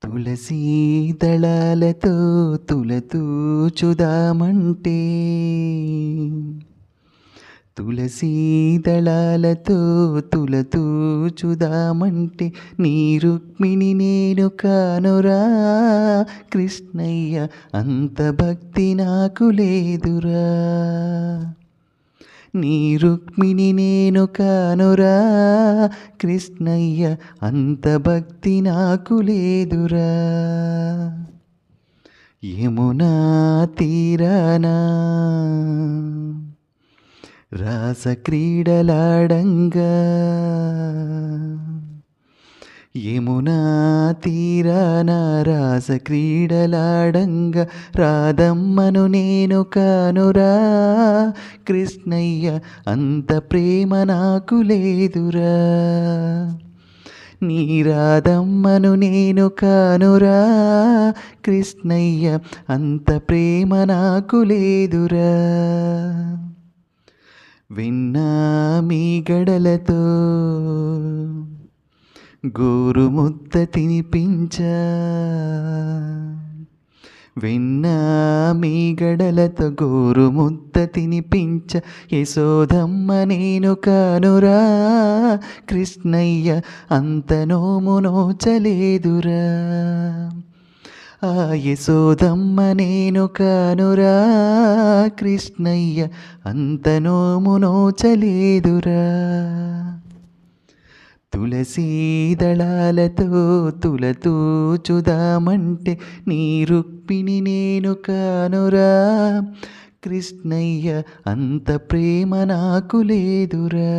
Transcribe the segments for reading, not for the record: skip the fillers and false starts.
తులసీ దళాలతో తులతూచుదామంటే తులసీ దళాలతో తులతూచుదామంటే నీ రుక్మిణి నేను కానురా కృష్ణయ్య, అంత భక్తి నాకు లేదురా. నీ రుక్మిణి నేను కానురా కృష్ణయ్య, అంత భక్తి నాకు లేదురా. యమునా తీరానా రాస క్రీడలాడంగా, యమునా తీరాన రాస క్రీడలాడంగా రాధమ్మను నేను కానురా కృష్ణయ్య, అంత ప్రేమ నాకు లేదురా. నీ రాధమ్మను నేను కానురా కృష్ణయ్య, అంత ప్రేమ నాకు లేదురా. విన్నా మీ గడలతో గోరుముద్ద తినిపించా, విన్నా మీ గడలతో గోరుముద్ద తినిపించ యశోదమ్మ నేను కానురా కృష్ణయ్య, అంత నోము నోచలేదురా. ఆ యశోదమ్మ నేను కానురా కృష్ణయ్య, అంత నోము నోచలేదురా. తులసీ దళాలతో తులతూచుదామంటే నీ రుక్మిణి నేను కానురా కృష్ణయ్య, అంత ప్రేమ నాకు లేదురా.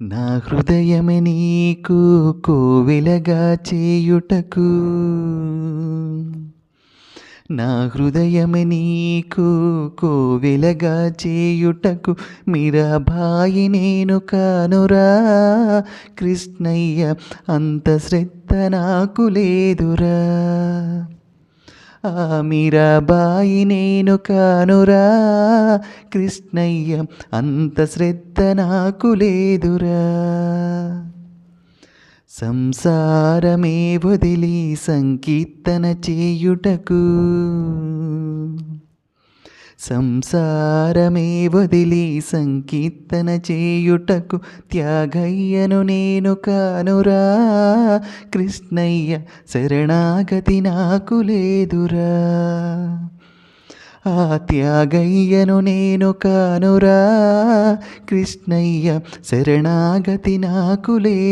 నా హృదయమే నీకు కోవెలగా చేయుటకు, నా హృదయమే నీకు కోవెలగా చేయుటకు మీరాబాయి నేను కానురా కృష్ణయ్య, అంత శ్రద్ధ నాకు లేదురా. ఆ మీరాబాయి నేను కానురా కృష్ణయ్య, అంత శ్రద్ధ నాకు లేదురా. సంసారమే వదిలి సంకీర్తన చేయుటకు, సంసారమే వదిలి సంకీర్తన చేయుటకు త్యాగయ్యను నేను కానురా కృష్ణయ్య, శరణాగతి నాకు లేదురా. ఆ త్యాగయ్యను నేను కానురా కృష్ణయ్య, శరణాగతి నాకు లేదు.